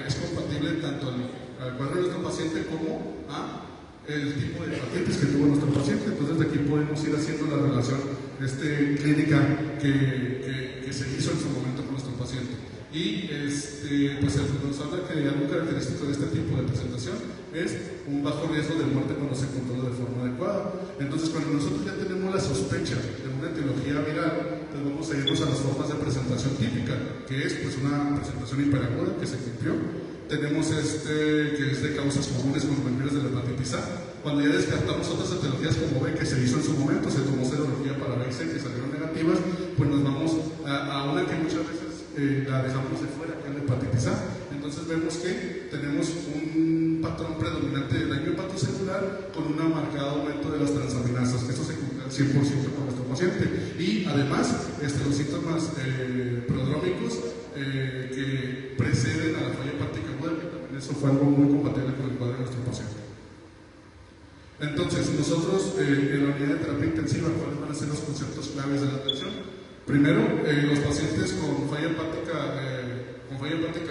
es compatible tanto al cuadro de nuestro paciente como a el tipo de hepatitis que tuvo nuestro paciente. Entonces de aquí podemos ir haciendo la relación clínica que se hizo en su momento con nuestro paciente. Y pues nos habla que algo característico de este tipo de presentación es un bajo riesgo de muerte cuando se controla de forma adecuada. Entonces, cuando nosotros ya tenemos la sospecha de una etiología viral, pues vamos a irnos a las formas de presentación típica, que es pues una presentación hiperaguda que se cumplió. Tenemos que es de causas comunes con el virus de la hepatitis A. Cuando ya descartamos otras etiologías como B que se hizo en su momento, se tomó serología para B y C que salieron negativas, pues nos vamos a una que muchas veces la dejamos de fuera, que es la hepatitis A. Entonces vemos que tenemos un patrón predominante de daño hepatocelular con un marcado aumento de las transaminasas, que eso se cumple al 100% con nuestro paciente. Y además, los síntomas prodrómicos que preceden a la falla hepática aguda, que también eso fue algo muy compatible con el cuadro de nuestro paciente. Entonces, nosotros en la unidad de terapia intensiva, ¿cuáles van a ser los conceptos claves de la atención? Primero, los pacientes con falla hepática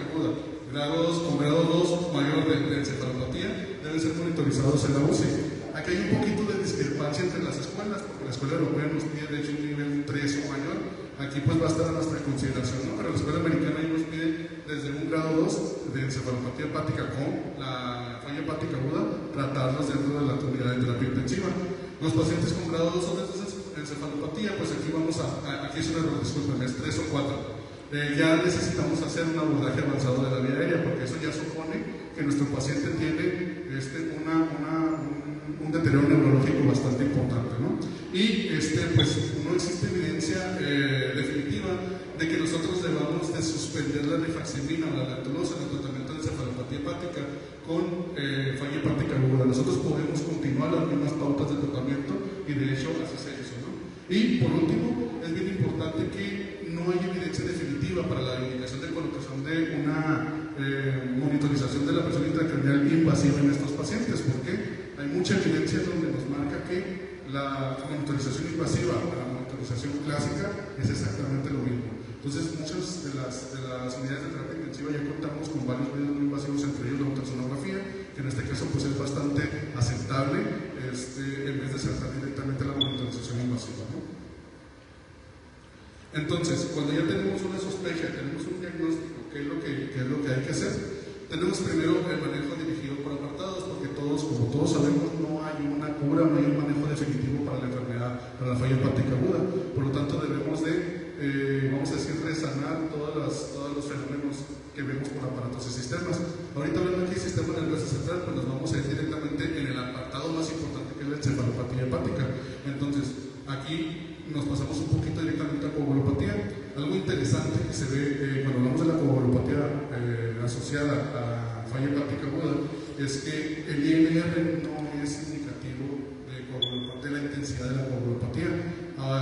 aguda Con grado 2 mayor de encefalopatía deben ser monitorizados en la UCI. Aquí hay un poquito de discrepancia entre las escuelas, porque la escuela europea nos pide de hecho un nivel 3 o mayor. Aquí pues va a estar a nuestra consideración, ¿no? Pero la escuela americana nos pide desde un grado 2 de encefalopatía hepática con la falla hepática aguda, tratarlos dentro de la unidad de terapia intensiva. Los pacientes con grado 2 o de encefalopatía, pues aquí aquí es un error, disculpen, es 3 o 4. Ya necesitamos hacer un abordaje avanzado de la vía aérea, porque eso ya supone que nuestro paciente tiene un deterioro neurológico bastante importante, ¿no? Y pues no existe evidencia definitiva de que nosotros debamos de suspender la rifaximirina o la lactulose en el tratamiento de encefalopatía hepática con falla hepática aguda. Nosotros podemos continuar las mismas pautas de tratamiento y de hecho así se hizo, ¿no? Y por último, es bien importante que no hay evidencia definitiva para la indicación de colocación de una monitorización de la presión intracraneal invasiva en estos pacientes, porque hay mucha evidencia donde nos marca que la monitorización invasiva o la monitorización clásica es exactamente lo mismo. Entonces, muchas de las unidades de terapia intensiva ya contamos con varios medios no invasivos, entre ellos la ultrasonografía, que en este caso pues es bastante aceptable, en vez de saltar directamente a la monitorización invasiva, ¿no? Entonces, cuando ya tenemos una sospecha, tenemos un diagnóstico, ¿qué es lo que hay que hacer? Tenemos primero el manejo dirigido por apartados, porque como todos sabemos, no hay una cura, no hay un manejo definitivo para la enfermedad, para la falla hepática aguda. Por lo tanto, debemos de, vamos a decir, resanar todos los fenómenos que vemos por aparatos y sistemas. Ahorita hablando aquí del sistema nervioso central, pues nos vamos a ir directamente en el apartado más importante, que es la encefalopatía hepática. Entonces, aquí nos pasamos un poquito directamente a coagulopatía. Algo interesante que se ve cuando hablamos de la coagulopatía asociada a falla hepática aguda es que el INR no es indicativo de la intensidad de la coagulopatía.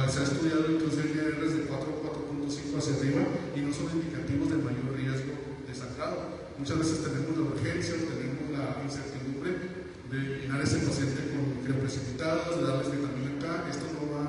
Se ha estudiado incluso INRs de 4.5 hacia arriba y no son indicativos de mayor riesgo de sangrado. Muchas veces tenemos la urgencia, tenemos la incertidumbre de llenar a ese paciente con crioprecipitados, de darles vitamina K. Esto no va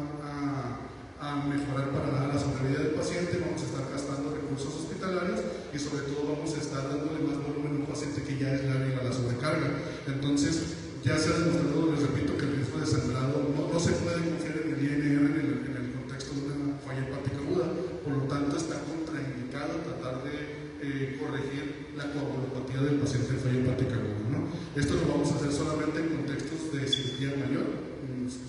a mejorar para nada la sobrevida del paciente. Vamos a estar gastando recursos hospitalarios y sobre todo vamos a estar dándole más volumen a un paciente que ya es lábil a la sobrecarga. Entonces ya se ha demostrado, les repito, que el riesgo de sangrado no se puede confiar en el INR en el contexto de una falla hepática aguda. Por lo tanto, está contraindicado tratar de corregir la coagulopatía del paciente de falla hepática aguda, ¿no? Esto lo vamos a hacer solamente en contextos de cirugía mayor.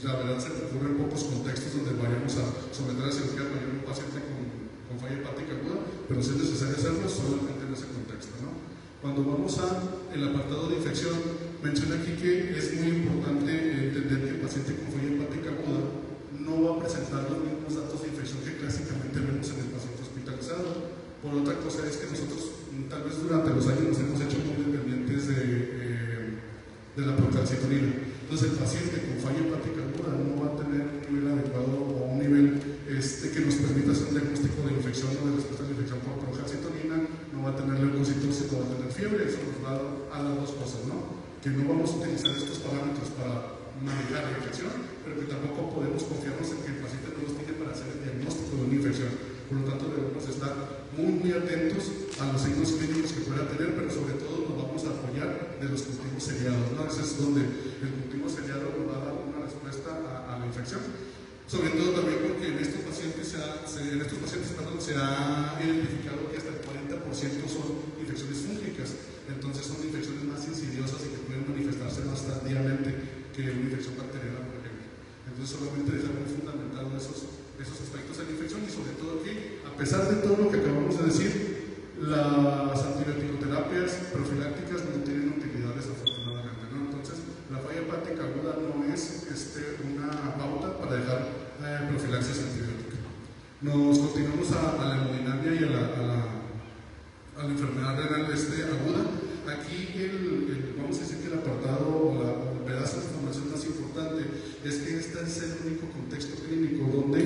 La verdad se me ocurren pocos contextos donde vayamos a someter a cirugía mayor a un paciente con falla hepática aguda, pero si es necesario hacerlo solamente en ese contexto, ¿no? Cuando vamos al apartado de infección, menciona aquí que es muy importante entender que el paciente con falla hepática aguda no va a presentar los mismos datos de infección que clásicamente vemos en el paciente hospitalizado. Por otra cosa es que nosotros tal vez durante los años nos hemos hecho muy dependientes de la procalcitonina. Entonces el paciente con falla hepática aguda no va a tener un nivel adecuado o un nivel que nos permita hacer un diagnóstico de infección o de respuesta a la infección por procalcitonina, no va a tener leucocitosis, no va a tener fiebre. Eso nos va a dar dos cosas, ¿no? Que no vamos a utilizar estos parámetros para manejar la infección, pero que tampoco podemos confiarnos en que el paciente no los tiene para hacer el diagnóstico de una infección. Por lo tanto, debemos estar muy atentos a los signos clínicos que pueda tener, pero sobre todo nos vamos a apoyar de los cultivos seriados, ¿no? Ese es donde el cultivo seriado nos va a dar una respuesta a la infección. Sobre todo también porque en estos pacientes se ha identificado que hasta el 40% son infecciones fúngicas. Entonces son infecciones más insidiosas y que pueden manifestarse más tardíamente que una infección bacteriana, por ejemplo. Entonces solamente dejar muy fundamentado esos aspectos de la infección y sobre todo que, a pesar de todo lo que acabamos de decir, las antibioticoterapias profilácticas no tienen utilidad desafortunadamente, ¿no? Entonces la falla hepática aguda no es una pauta para dejar profilaxis antibiótica. Nos continuamos a la hemodinamia y a la enfermedad renal aguda. Aquí vamos a decir que el apartado o el pedazo de información más importante es que este es el único contexto clínico donde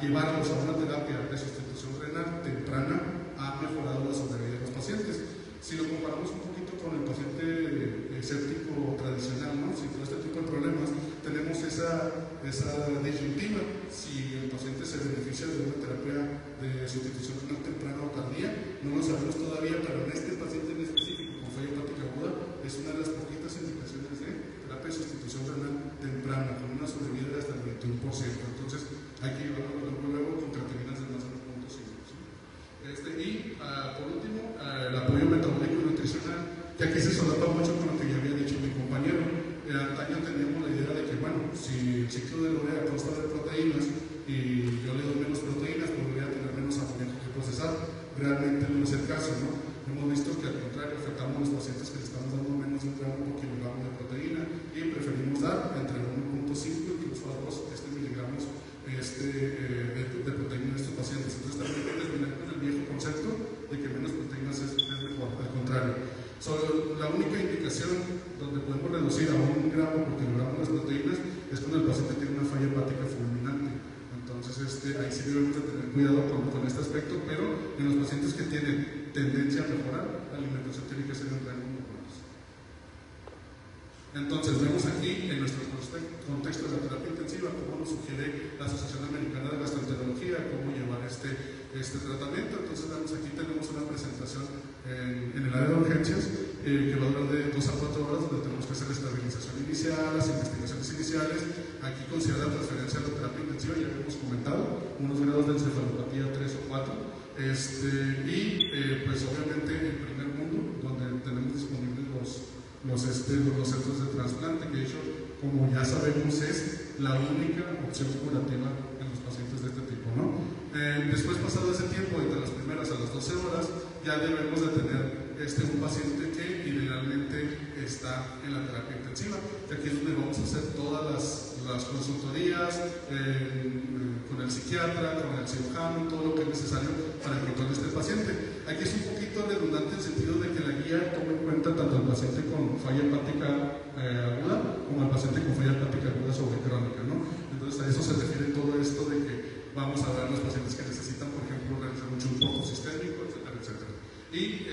llevarlos a una terapia de sustitución renal temprana ha mejorado la sobrevida de los pacientes. Si lo comparamos un poquito con el paciente séptico tradicional, ¿no? Sin todo este tipo de problemas, tenemos esa disyuntiva. Si el paciente se beneficia de una terapia de sustitución renal temprana o tardía. No lo sabemos todavía, pero en este paciente en específico con falla hepática aguda es una de las poquitas indicaciones de terapia de sustitución renal temprana, con una sobrevida de hasta el 21%. Entonces hay que llevarlo luego con creatininas de más de 1.5. ¿Sí? Por último, el apoyo metabólico y nutricional, que aquí se solapa mucho con lo que ya había dicho mi compañero. Antaño teníamos la idea de que, bueno, si el ciclo de urea consta de proteínas y yo le doy menos proteínas, pues voy a tener menos amoníaco que procesar. Realmente no es el caso, ¿no? Hemos visto que al contrario, afectamos a los pacientes que le estamos dando menos de un gramo por kilogramo de proteína y preferimos dar entre 1.5 incluso a 2 miligramos de proteína en estos pacientes. Entonces también hay que terminar con el viejo concepto de que menos proteínas es mejor, al contrario. La única indicación donde podemos reducir a 1 gramo por kilogramo las proteínas es cuando el paciente tiene una falla hepática fulminante. Entonces ahí sí debemos de tener cuidado con este aspecto, pero en los pacientes que tienen tendencia a mejorar, la alimentación tiene que ser en rangos normales. Entonces vemos aquí en nuestro contexto de la terapia intensiva cómo nos sugiere la Asociación Americana de Gastroenterología cómo llevar este tratamiento. Entonces vemos aquí tenemos una presentación en el área de urgencias que va a durar de 2 a 4 horas, donde tenemos que hacer la estabilización inicial, las investigaciones iniciales. Aquí considera la transferencia de la terapia intensiva, ya habíamos comentado, unos grados de encefalopatía 3 o 4, pues obviamente en primer mundo, donde tenemos disponibles los centros de trasplante, que de hecho, como ya sabemos, es la única opción curativa en los pacientes de este tipo, ¿no? Después, pasado ese tiempo, entre las primeras a las 12 horas, ya debemos de tener un paciente que idealmente está en la terapia intensiva, que aquí es donde vamos a hacer todas las consultorías con el psiquiatra, con el cirujano, todo lo que es necesario para el control de este paciente. Aquí es un poquito redundante en el sentido de que la guía toma en cuenta tanto al paciente con falla hepática aguda como al paciente con falla hepática aguda sobre crónica, ¿no? Entonces a eso se refiere todo esto de que vamos a ver los pacientes que necesitan, por ejemplo, realizar un chumpo sistémico, etcétera, etcétera. Y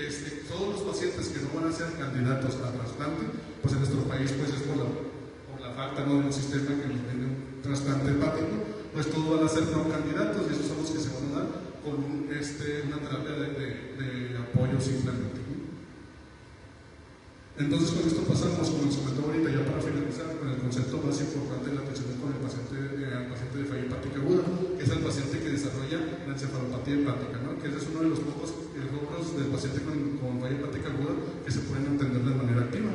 todos los pacientes que no van a ser candidatos a trasplante, pues en nuestro país pues es por la falta, ¿no?, de un sistema que nos brinde un trasplante hepático, pues todos van a ser no candidatos y esos son los que se van a dar con una terapia de apoyo simplemente. Entonces con esto pasamos, como les comentó ahorita, ya para finalizar, con el concepto más importante de la atención con el paciente de falla hepática aguda, que es el paciente que desarrolla la encefalopatía hepática, ¿no?, que ese es uno de los pocos rubros del paciente con falla hepática aguda que se pueden entender de manera activa.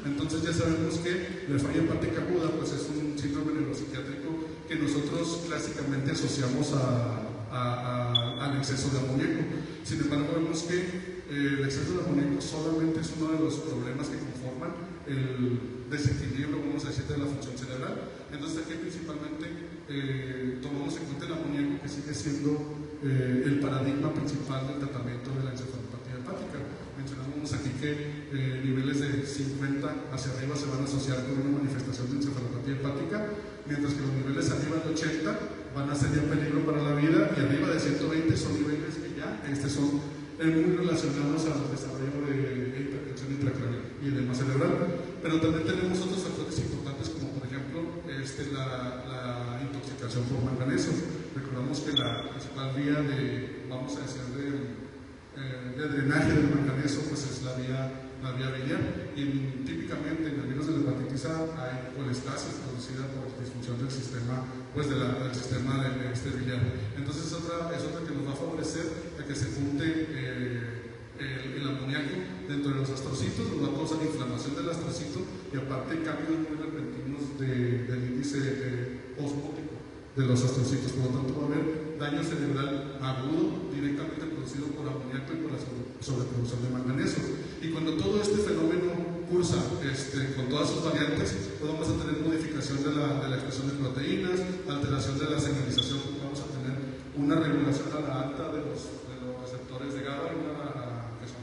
Entonces ya sabemos que la falla hepática aguda pues es un síndrome neuropsiquiátrico que nosotros clásicamente asociamos al exceso de amoníaco. Sin embargo, vemos que el exceso de amoníaco solamente es uno de los problemas que conforman el desequilibrio, vamos a decir, de la función cerebral. Entonces aquí principalmente tomamos en cuenta el amoníaco, que sigue siendo el paradigma principal del tratamiento de la encefalopatía hepática. Mencionamos aquí que niveles de 50 hacia arriba se van a asociar con una manifestación de encefalopatía hepática, mientras que los niveles arriba de 80 van a ser ya peligro para la vida, y arriba de 120 son niveles que ya son muy relacionados al desarrollo de hipertensión intracraneal y edema cerebral. Pero también tenemos otros factores importantes, como por ejemplo la intoxicación por manganeso. Recordamos que la principal vía de drenaje del manganeso pues es la vía biliar, y típicamente en el virus de la hepatitis A hay colestasis producida por disfunción del sistema del sistema biliar. Entonces es otra que nos va a favorecer a que se junte el amoníaco dentro de los astrocitos, nos va a causar inflamación del astrocito y aparte cambios muy repentinos del índice osmótico de los astrocitos. Por lo tanto va a haber daño cerebral agudo directamente producido por amoníaco y por la sobreproducción de manganeso. Y cuando todo este fenómeno cursa con todas sus variantes, pues vamos a tener modificación de la expresión de proteínas, alteración de la señalización, vamos a tener una regulación a la alta de los receptores de GABA, que son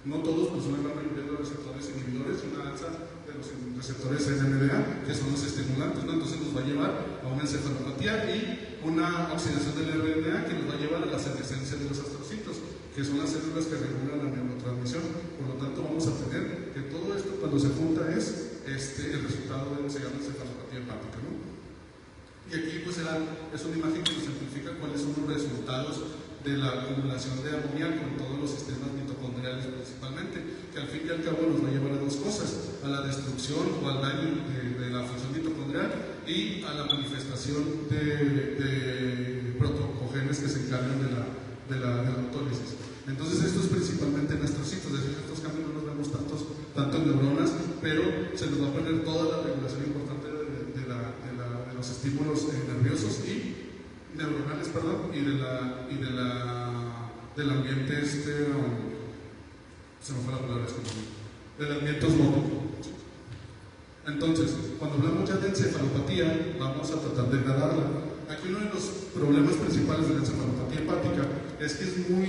no todos, pues una gran mayoría de los receptores inhibidores, una alza de los receptores NMDA, que son los estimulantes, ¿no? Entonces nos va a llevar a una encefalopatía y una oxidación del RNA que nos va a llevar a la senescencia de los astrocitos, que son las células que regulan la neurotransmisión. Por lo tanto, vamos a tener que todo esto, cuando se junta, es el resultado de lo que se llama encefalopatía hepática, ¿no? Y aquí pues es una imagen que nos simplifica cuáles son los resultados de la acumulación de amoníaco en todos los sistemas mitocondriales principalmente, que al fin y al cabo nos va a llevar a dos cosas: a la destrucción o al daño de la función mitocondrial y a la manifestación de protocogenes que se encargan de la autólisis. Entonces esto es principalmente en astrocitos, es decir, estos cambios no los vemos tanto en neuronas, pero se nos va a poner toda la regulación importante de los estímulos nerviosos y neuronales, perdón, y del ambiente se me fue la palabra, del ambiente osmótico. Entonces, cuando hablamos ya de encefalopatía, vamos a tratar de gradarla. Aquí uno de los problemas principales de la encefalopatía hepática es que es muy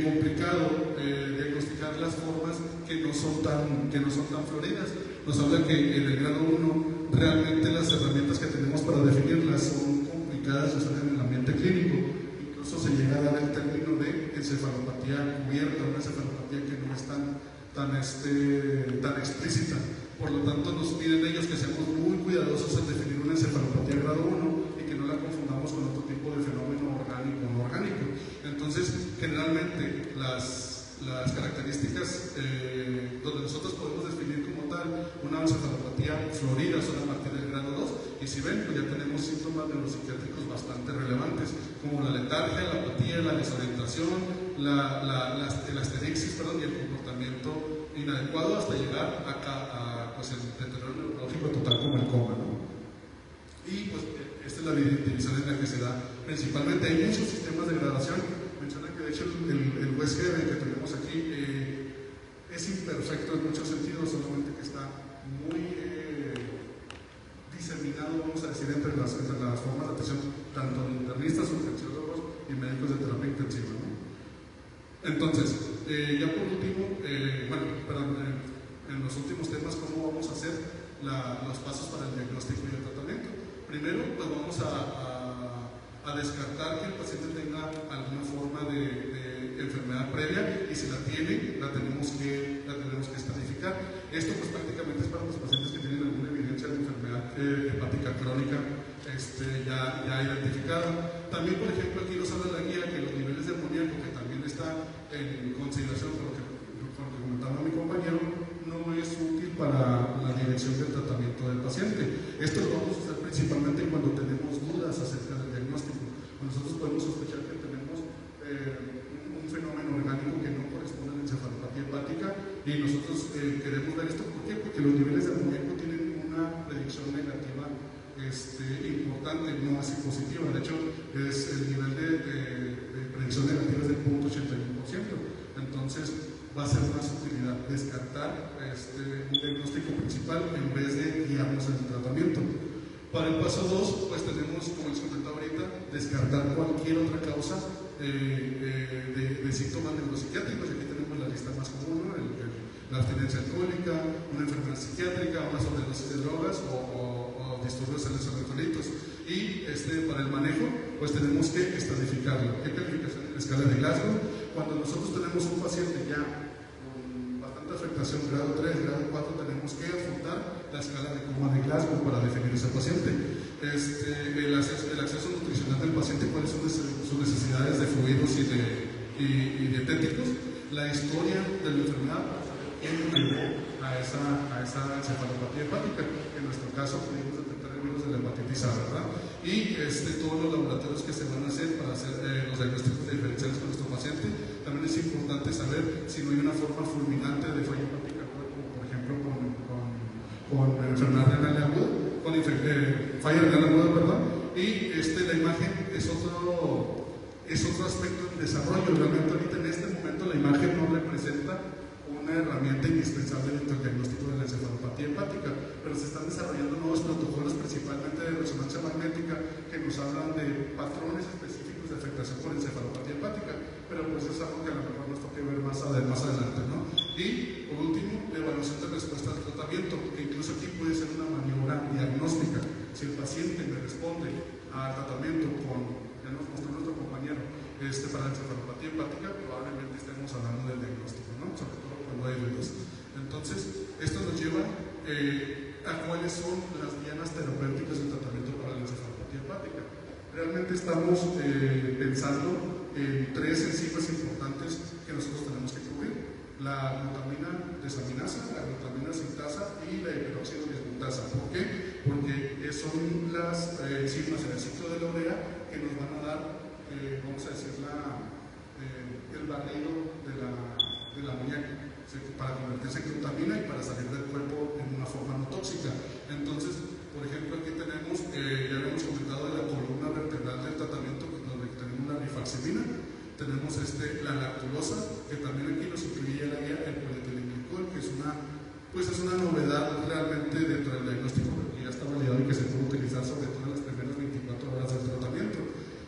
complicado diagnosticar las formas que no son tan floridas. Nos habla que en el grado 1 realmente las herramientas que tenemos para definirlas son complicadas de usar en el ambiente clínico. Incluso se llega a dar el término de encefalopatía cubierta, una encefalopatía que no es tan explícita. Por lo tanto, nos piden ellos que seamos muy cuidadosos en definir una encefalopatía grado 1 y que no la confundamos con otro tipo de fenómeno orgánico o no orgánico. Entonces, generalmente las características donde nosotros podemos definir como tal una encefalopatía florida son a partir del grado 2, y si ven, pues ya tenemos síntomas neuropsiquiátricos bastante relevantes, como la letargia, la apatía, la desorientación, la asterixis, y el comportamiento inadecuado hasta llegar a pues, el deterioro neurológico total como el coma, ¿no? Y pues esta es la división en la que se da principalmente. Hay muchos sistemas de gradación. Menciona que de hecho el USG que tenemos aquí es imperfecto en muchos sentidos, solamente que está muy diseminado, vamos a decir, entre las formas de atención, tanto de internistas, urgenciólogos y médicos de terapia intensiva, ¿no? Entonces, ya por último, en los últimos temas, ¿cómo vamos a hacer los pasos para el diagnóstico y el tratamiento? Primero, pues vamos a descartar que el paciente tenga alguna forma de enfermedad previa, y si la tiene, la tenemos que estratificar. Esto pues prácticamente es para los pacientes que tienen alguna evidencia de enfermedad hepática crónica ya identificada. También, por ejemplo, aquí nos habla la guía que los niveles de amoníaco, que también está en consideración por lo que comentaba mi compañero, no es útil para la dirección del tratamiento del paciente. Esto lo vamos a hacer principalmente cuando tenemos dudas acerca del diagnóstico. Nosotros podemos sospechar que tenemos un fenómeno orgánico que no corresponde a la encefalopatía hepática, y nosotros queremos ver esto. ¿Por qué? Porque los niveles de amoníaco tienen una predicción negativa importante, no así positiva. De hecho, el nivel de predicción negativa es del 0.81%. Entonces, va a ser más utilidad descartar un diagnóstico principal en vez de guiarnos en el tratamiento. Para el paso 2, pues tenemos, como les comentaba ahorita, descartar cualquier otra causa de síntomas neuropsiquiátricos. Aquí tenemos la lista más común, ¿no? La abstinencia alcohólica, una enfermedad psiquiátrica, una sobredosis de drogas o disturbios electrofilitos. Y para el manejo, pues tenemos que estratificarlo. ¿Qué calificación en la escala de Glasgow? Cuando nosotros tenemos un paciente ya con bastante afectación, grado 3, grado 4, tenemos que afrontar la escala de coma de Glasgow para definir ese paciente. El acceso nutricional del paciente, cuáles son sus necesidades de fluidos y dietéticos, la historia de la enfermedad, quién llevó a esa encefalopatía hepática. En nuestro caso pudimos detectar el virus de la hepatitis A, ¿verdad? Y todos los laboratorios que se van a hacer para hacer los diagnósticos diferenciales con nuestro paciente. También es importante saber si no hay una forma fulminante de falla hepática, como por ejemplo con enfermedad renal aguda, con falla renal aguda, perdón. Y la imagen es otro aspecto en desarrollo. Realmente ahorita en este momento la imagen no representa una herramienta indispensable dentro del diagnóstico de la encefalopatía hepática, pero se están desarrollando nuevos protocolos, principalmente de resonancia magnética, que nos hablan de patrones específicos de afectación por encefalopatía hepática, pero pues es algo que a lo mejor nos toque ver más adelante, ¿no? Y por último, la evaluación de respuesta al tratamiento, que incluso aquí puede ser una maniobra diagnóstica. Si el paciente me responde al tratamiento ya nos mostró nuestro compañero, para la encefalopatía hepática, probablemente estemos hablando del diagnóstico, ¿no? Sobre todo cuando hay dudas. Entonces, esto nos lleva a cuáles son las dianas terapéuticas del tratamiento para la encefalopatía hepática. Realmente estamos pensando en 3 enzimas importantes que nosotros tenemos que cubrir: la glutamina desaminasa, la glutamina sintasa y la hiperóxido dismutasa. ¿Por qué? Porque son las enzimas en el ciclo de la urea que nos van a dar, vamos a decir, el barrido del amoníaco para convertirse en glutamina y para salir del cuerpo en una forma no tóxica. Entonces, por ejemplo, aquí tenemos, ya habíamos comentado de la columna vertebral del tratamiento, donde tenemos la rifaximirina, tenemos la lactulosa, que también aquí nos incluye el polietilenglicol, que es una novedad realmente dentro del diagnóstico, porque ya está validado y que se puede utilizar sobre todo en las primeras 24 horas del tratamiento.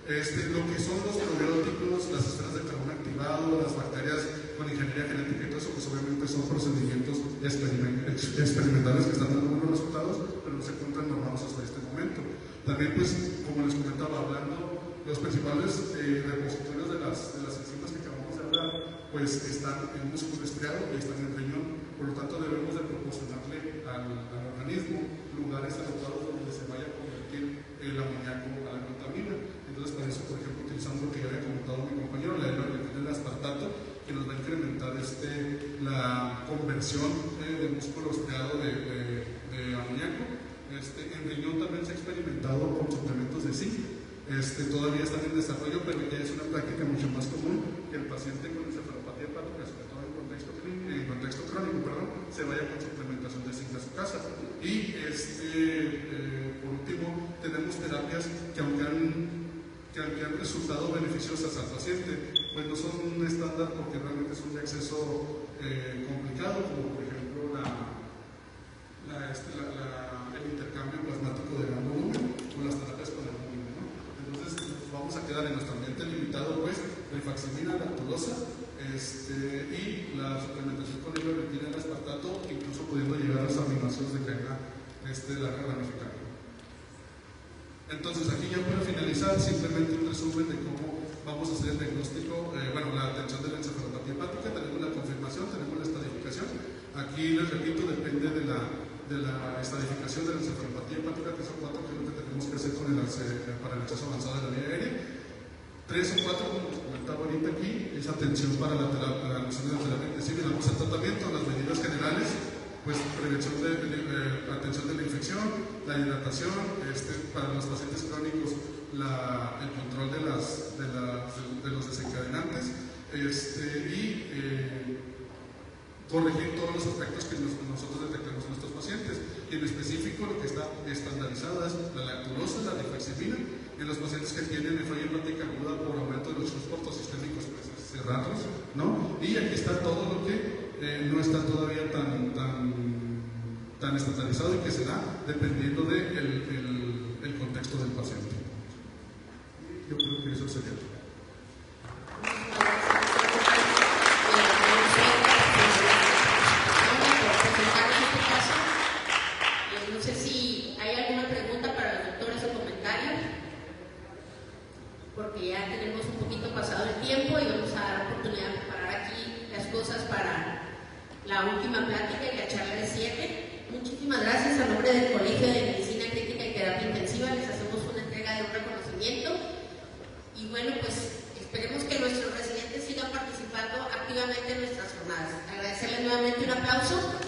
Lo que son los probióticos, las esferas de carbón activado, las bacterias con ingeniería genética y todo eso, pues obviamente son procedimientos experimentales que están dando buenos resultados, pero no se encuentran normados hasta este momento. También, pues, como les comentaba, hablando, los principales repositorios de las enzimas que acabamos de hablar, pues están en músculo estriado y están en riñón. Por lo tanto, debemos de proporcionarle al organismo lugares adecuados donde se vaya a convertir el amoníaco a la glutamina. Entonces, para eso, por ejemplo, utilizando lo que ya había comentado mi compañero, el aspartato, que nos va a incrementar la conversión de músculo estriado de amoníaco. En riñón también se ha experimentado con suplementos de zinc. Todavía están en desarrollo, pero ya es una práctica mucho más común que el paciente con encefalopatía hepática, sobre todo en contexto crónico, se vaya con suplementación de zinc a su casa. Y por último, tenemos terapias que aunque han resultado beneficiosas al paciente, pues no son un estándar porque realmente son de acceso complicado, como por ejemplo el intercambio plasmático de gran volumen o las terapias con el volumen, ¿no? Entonces vamos a quedar en nuestro ambiente limitado, pues, rifaximirina, lactulosa, y la suplementación con ivermectina, el aspartato, incluso pudiendo llegar a los aminoácidos de cadena larga ramificada. Entonces, aquí ya para finalizar, simplemente un resumen de cómo vamos a hacer el diagnóstico, la atención de la encefalopatía hepática. Tenemos la confirmación, tenemos la estadificación. Aquí, les repito, depende de la estadificación de la encefalopatía hepática, 3 o 4, que es lo que tenemos que hacer para el acceso avanzado de la vía aérea. 3 o 4, como les comentaba ahorita aquí, es atención para la noción de la terapia intensiva y la al tratamiento. Las medidas generales, pues prevención atención de la infección, la hidratación, para los pacientes crónicos, el control de los desencadenantes, y corregir todos los aspectos que nosotros detectamos en nuestros pacientes. Y en específico, lo que está estandarizado es la lactulosa, la rifaximirina, en los pacientes que tienen nefrosis hepática aguda por aumento de los shocks portosistémicos cerrados, ¿no? Y aquí está todo lo que no está todavía tan estandarizado y que se da dependiendo del contexto del paciente. Yo creo que eso sería todo. No sé si hay alguna pregunta para los doctores o comentarios, porque ya tenemos un poquito pasado el tiempo y vamos a dar oportunidad de preparar aquí las cosas para la última plática y la charla de cierre. Muchísimas gracias. A nombre del Colegio de Medicina Crítica y Terapia Intensiva les hacemos una entrega de un reconocimiento y bueno, pues esperemos que nuestros residentes sigan participando activamente en nuestras jornadas. Agradecerles nuevamente, un aplauso.